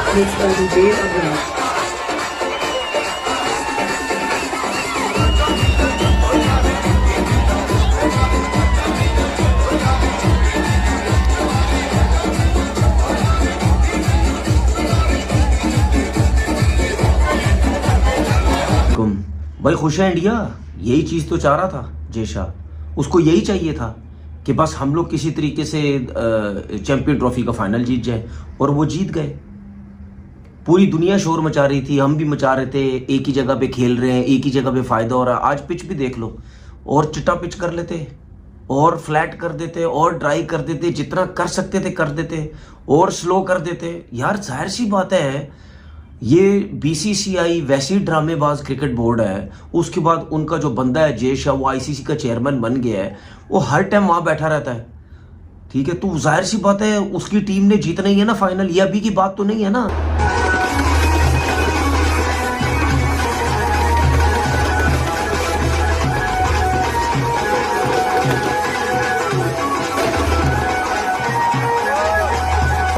mit Olivier Abraham. भाई खुश है इंडिया, यही चीज तो चाह रहा था जय शाह। उसको यही चाहिए था कि बस हम लोग किसी तरीके से चैंपियन ट्रॉफी का फाइनल जीत जाए, और वो जीत गए। पूरी दुनिया शोर मचा रही थी, हम भी मचा रहे थे, एक ही जगह पे खेल रहे हैं, एक ही जगह पे फायदा हो रहा है। आज पिच भी देख लो, और चिट्टा पिच कर लेते, और फ्लैट कर देते, और ड्राई कर देते, जितना कर सकते थे कर देते, और स्लो कर देते। यार जाहिर सी बात है, ये बीसीसीआई वैसी ड्रामेबाज क्रिकेट बोर्ड है। उसके बाद उनका जो बंदा है जय शाह, वो आईसीसी का चेयरमैन बन गया है, वो हर टाइम वहां बैठा रहता है। ठीक है, तो जाहिर सी बात है उसकी टीम ने जीतना ही है ना फाइनल। ये अभी की बात तो नहीं है ना।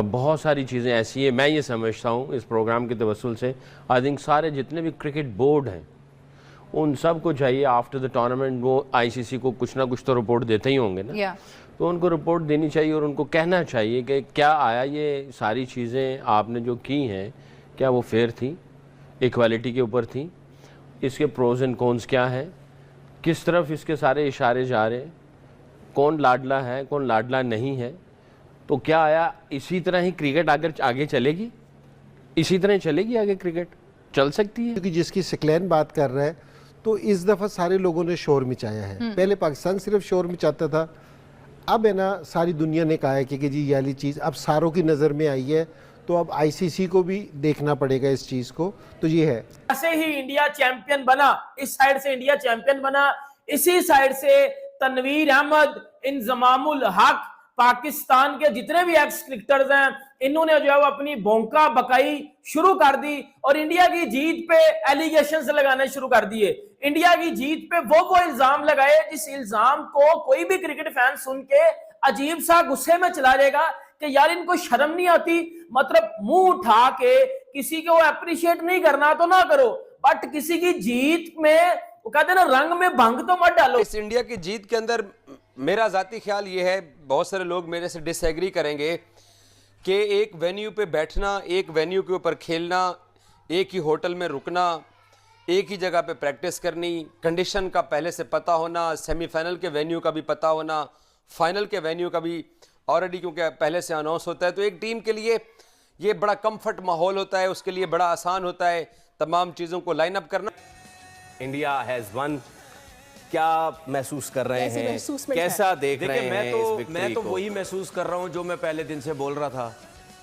बहुत सारी चीज़ें ऐसी हैं, मैं ये समझता हूँ इस प्रोग्राम के तवस्सुल से आई थिंक सारे जितने भी क्रिकेट बोर्ड हैं उन सब को चाहिए आफ्टर द टूर्नामेंट वो आईसीसी को कुछ ना कुछ तो रिपोर्ट देते ही होंगे ना। तो उनको रिपोर्ट देनी चाहिए और उनको कहना चाहिए कि क्या आया, ये सारी चीज़ें आपने जो की हैं क्या वो फेयर थी, इक्वालिटी के ऊपर थी, इसके प्रोज एंड कॉन्स क्या हैं, किस तरफ इसके सारे इशारे जा रहे हैं, कौन लाडला है कौन लाडला नहीं है। तो क्या आया इसी तरह ही क्रिकेट आगे चलेगी, इसी तरह चलेगी आगे क्रिकेट चल सकती है। क्योंकि जिसकी सिकलैन बात कर रहा है, तो इस दफ़ा सारे लोगों ने शोर मचाया है। पहले पाकिस्तान सिर्फ शोर मचाता था, अब है ना सारी दुनिया ने कहा है कि जी ये वाली चीज़ अब सारों की नज़र में आई है, तो अब आईसीसी को भी देखना पड़ेगा इस चीज़ को। तो ये है, ऐसे ही इंडिया चैंपियन बना, इस साइड से इंडिया चैंपियन बना, इसी साइड से तनवीर अहमद, इंजमामुल हक, पाकिस्तान के जितने भी एक्स क्रिकेटर्स हैं, इन्होंने जो है वो अपनी भोंका बकाई शुरू कर दी और इंडिया की जीत पे एलिगेशंस लगाने शुरू कर दिए। इंडिया की जीत पे वो इल्जाम लगाए जिस इल्जाम को कोई भी क्रिकेट फैन सुन के अजीब सा गुस्से में चला जाएगा कि यार इनको शर्म नहीं आती। मतलब मुंह उठा के किसी को अप्रिशिएट नहीं करना तो ना करो, बट किसी की जीत में वो कहते हैं ना रंग में भंग तो मत डालो। इस इंडिया की जीत के अंदर मेरा जाती ख्याल ये है, बहुत सारे लोग मेरे से डिसएग्री करेंगे, कि एक वेन्यू पे बैठना, एक वेन्यू के ऊपर खेलना, एक ही होटल में रुकना, एक ही जगह पे प्रैक्टिस करनी, कंडीशन का पहले से पता होना, सेमीफाइनल के वेन्यू का भी पता होना, फाइनल के वेन्यू का भी ऑलरेडी क्योंकि पहले से अनाउंस होता है, तो एक टीम के लिए ये बड़ा कंफर्ट माहौल होता है, उसके लिए बड़ा आसान होता है तमाम चीज़ों को लाइन अप करना। इंडिया हैज़ वन, क्या महसूस कर रहे हैं, कैसा देख रहे हैं? मैं तो वही महसूस कर रहा हूं जो मैं पहले दिन से बोल रहा था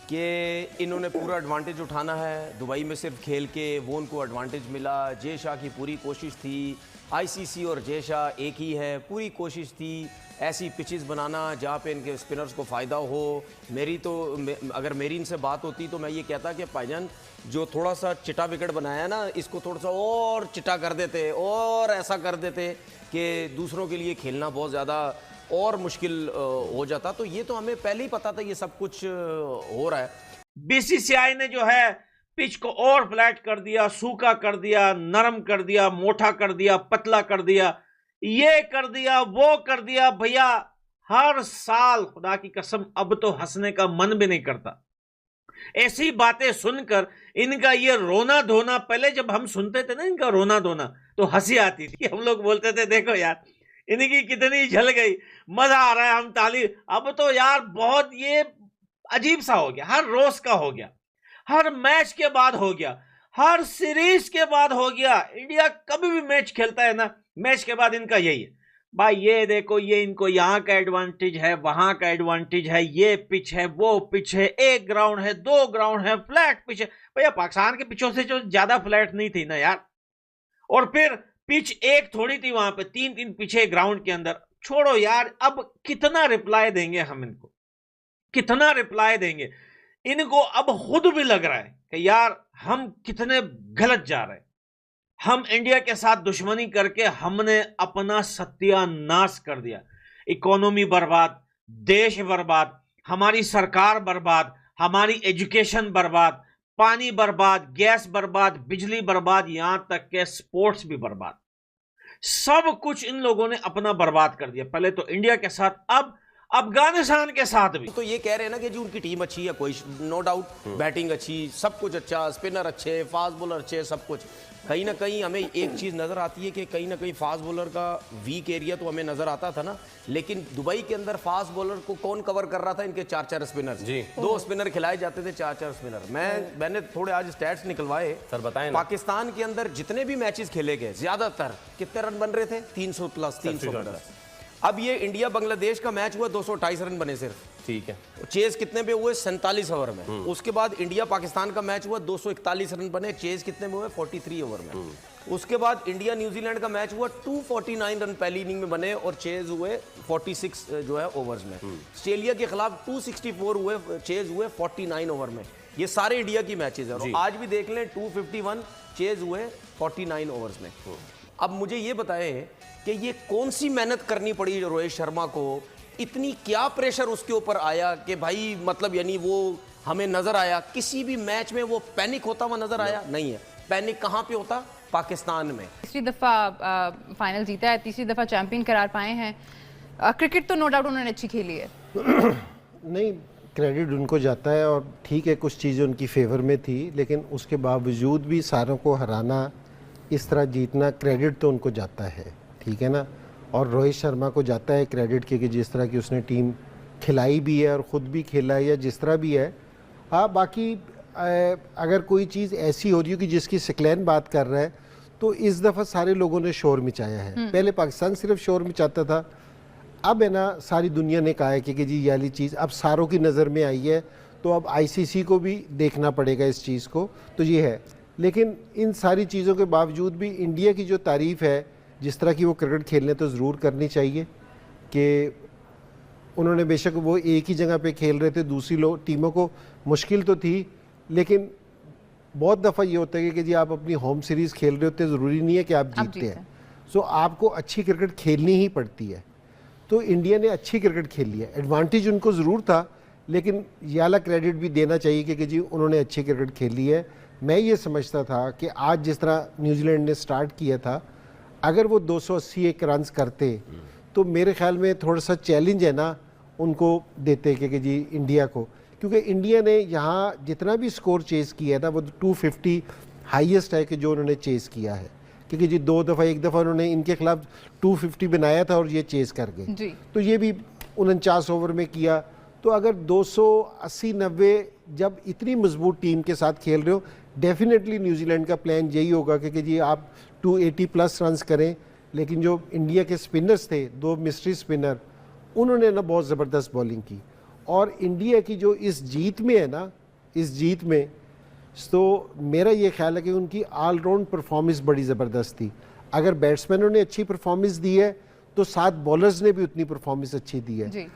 कि इन्होंने पूरा एडवांटेज उठाना है। दुबई में सिर्फ खेल के वो उनको एडवांटेज मिला। जय शाह की पूरी कोशिश थी, आईसीसी और जय शाह एक ही है, पूरी कोशिश थी ऐसी पिचेस बनाना जहाँ पे इनके स्पिनर्स को फ़ायदा हो। अगर मेरी इनसे बात होती तो मैं ये कहता कि भाईजान जो थोड़ा सा चिटा विकेट बनाया ना, इसको थोड़ा सा और चिटा कर देते और ऐसा कर देते कि दूसरों के लिए खेलना बहुत ज़्यादा और मुश्किल हो जाता। तो ये तो हमें पहले ही पता था ये सब कुछ हो रहा है। बीसीसीआई ने जो है पिच को और फ्लैट कर दिया, सूखा कर दिया, नरम कर दिया, मोटा कर दिया, पतला कर दिया, ये कर दिया, वो कर दिया। भैया हर साल खुदा की कसम अब तो हंसने का मन भी नहीं करता। ऐसी बातें सुनकर इनका ये रोना धोना, पहले जब हम सुनते थे ना इनका रोना धोना तो हंसी आती थी। हम लोग बोलते थे देखो यार इनकी कितनी झल गई, मजा आ रहा है, हम ताली। अब तो यार बहुत ये अजीब सा हो गया, हर रोज का हो गया, हर मैच के बाद हो गया, हर सीरीज के बाद हो गया। इंडिया कभी भी मैच खेलता है ना, मैच के बाद इनका यही है, भाई ये देखो ये इनको यहाँ का एडवांटेज है, वहां का एडवांटेज है, ये पिच है, वो पिच है, एक ग्राउंड है, दो ग्राउंड है, फ्लैट पिच है। भैया पाकिस्तान के पिचों से जो ज्यादा फ्लैट नहीं थी ना यार, और फिर पिच एक थोड़ी थी वहां पे, तीन तीन पिछे ग्राउंड के अंदर। छोड़ो यार, अब कितना रिप्लाई देंगे हम इनको, कितना रिप्लाई देंगे इनको। अब खुद भी लग रहा है कि यार हम कितने गलत जा रहे हैं। हम इंडिया के साथ दुश्मनी करके हमने अपना सत्यानाश कर दिया। इकोनॉमी बर्बाद, देश बर्बाद, हमारी सरकार बर्बाद, हमारी एजुकेशन बर्बाद, पानी बर्बाद, गैस बर्बाद, बिजली बर्बाद, यहां तक के स्पोर्ट्स भी बर्बाद। सब कुछ इन लोगों ने अपना बर्बाद कर दिया, पहले तो इंडिया के साथ, अब अफगानिस्तान के साथ भी। तो ये कह रहे हैं ना कि जी उनकी टीम अच्छी है, कोई नो डाउट, बैटिंग अच्छी, सब कुछ अच्छा, स्पिनर अच्छे, फास्ट बॉलर अच्छे, सब कुछ। कहीं ना कहीं हमें एक चीज़ नज़र आती है कि कहीं ना कहीं फास्ट बॉलर का वीक एरिया तो हमें नज़र आता था ना, लेकिन दुबई के अंदर फास्ट बॉलर को कौन कवर कर रहा था? इनके 4-4 स्पिनर जी, 2 स्पिनर खिलाए जाते थे, 4-4 स्पिनर। मैंने थोड़े आज स्टैट्स निकलवाए सर, बताएं। पाकिस्तान के अंदर जितने भी मैचेस खेले गए, ज्यादातर कितने रन बन रहे थे? 300 प्लस, 300 प्लस। अब ये इंडिया बांग्लादेश का मैच हुआ, 228 रन बने सिर्फ, ठीक है। चेज कितने पे हुए? 47 ओवर में। उसके बाद इंडिया पाकिस्तान का मैच हुआ, 241 रन बने, चेज कितने में हुए? 43 ओवर में। उसके बाद इंडिया न्यूजीलैंड का मैच हुआ, 249 रन पहली इनिंग में बने और चेज हुए 46 जो है ओवर्स में। ऑस्ट्रेलिया के खिलाफ 264 हुए, चेज हुए 49 ओवर में। ये सारे इंडिया की मैचेज है। आज भी देख लें, 251 चेज हुए 49 ओवर्स में। अब मुझे ये बताएं कि ये कौन सी मेहनत करनी पड़ी रोहित शर्मा को, इतनी क्या प्रेशर उसके ऊपर आया कि भाई मतलब यानी वो हमें नजर आया किसी भी मैच में वो पैनिक होता हुआ नजर आया? नहीं है। पैनिक कहाँ पे होता? पाकिस्तान में। तीसरी दफा फाइनल जीता है, तीसरी दफा चैंपियन करार पाए हैं। क्रिकेट तो नो डाउट उन्होंने अच्छी खेली है। नहीं, क्रेडिट उनको जाता है और ठीक है, कुछ चीज़ें उनकी फेवर में थी, लेकिन उसके बावजूद भी सारों को हराना, इस तरह जीतना, क्रेडिट तो उनको जाता है, ठीक है ना। और रोहित शर्मा को जाता है क्रेडिट कि जिस तरह की उसने टीम खिलाई भी है और ख़ुद भी खेला है या जिस तरह भी है। हाँ, बाकी अगर कोई चीज़ ऐसी हो रही हो कि जिसकी सिक्लैन बात कर रहा है, तो इस दफ़ा सारे लोगों ने शोर मचाया है। पहले पाकिस्तान सिर्फ शोर मचाता था, अब है ना सारी दुनिया ने कहा है कि जी ये वाली चीज़ अब सारों की नज़र में आई है, तो अब आईसीसी को भी देखना पड़ेगा इस चीज़ को, तो ये है। लेकिन इन सारी चीज़ों के बावजूद भी इंडिया की जो तारीफ़ है, जिस तरह की वो क्रिकेट खेलने, तो ज़रूर करनी चाहिए कि उन्होंने बेशक वो एक ही जगह पे खेल रहे थे, दूसरी टीमों को मुश्किल तो थी, लेकिन बहुत दफ़ा ये होता है कि जी आप अपनी होम सीरीज़ खेल रहे होते, ज़रूरी नहीं है कि आप जीतते हैं। सो आपको अच्छी क्रिकेट खेलनी ही पड़ती है। तो इंडिया ने अच्छी क्रिकेट खेली है, एडवांटेज उनको ज़रूर था, लेकिन ये वाला क्रेडिट भी देना चाहिए कि जी उन्होंने अच्छी क्रिकेट खेली है। मैं ये समझता था कि आज जिस तरह न्यूजीलैंड ने स्टार्ट किया था, अगर वो 281 रन करते तो मेरे ख्याल में थोड़ा सा चैलेंज है ना उनको देते कि जी इंडिया को, क्योंकि इंडिया ने यहाँ जितना भी स्कोर चेज़ किया है ना, वो 250 हाईएस्ट है कि जो उन्होंने चेज़ किया है, क्योंकि जी एक दफ़ा उन्होंने इनके खिलाफ 250 बनाया था और ये चेज़ कर गए, तो ये भी 49 ओवर में किया। तो अगर 280-90 जब इतनी मजबूत टीम के साथ खेल रहे हो, डेफिनेटली न्यूजीलैंड का प्लान यही होगा कि जी आप 280 प्लस रन्स करें। लेकिन जो इंडिया के स्पिनर्स थे, 2 मिस्ट्री स्पिनर, उन्होंने ना बहुत ज़बरदस्त बॉलिंग की। और इंडिया की जो इस जीत में है ना, इस जीत में तो मेरा ये ख्याल है कि उनकी ऑलराउंड परफॉर्मेंस बड़ी ज़बरदस्त थी। अगर बैट्समैनों ने अच्छी परफॉर्मेंस दी है तो साथ बॉलर्स ने भी उतनी परफॉर्मेंस अच्छी दी है।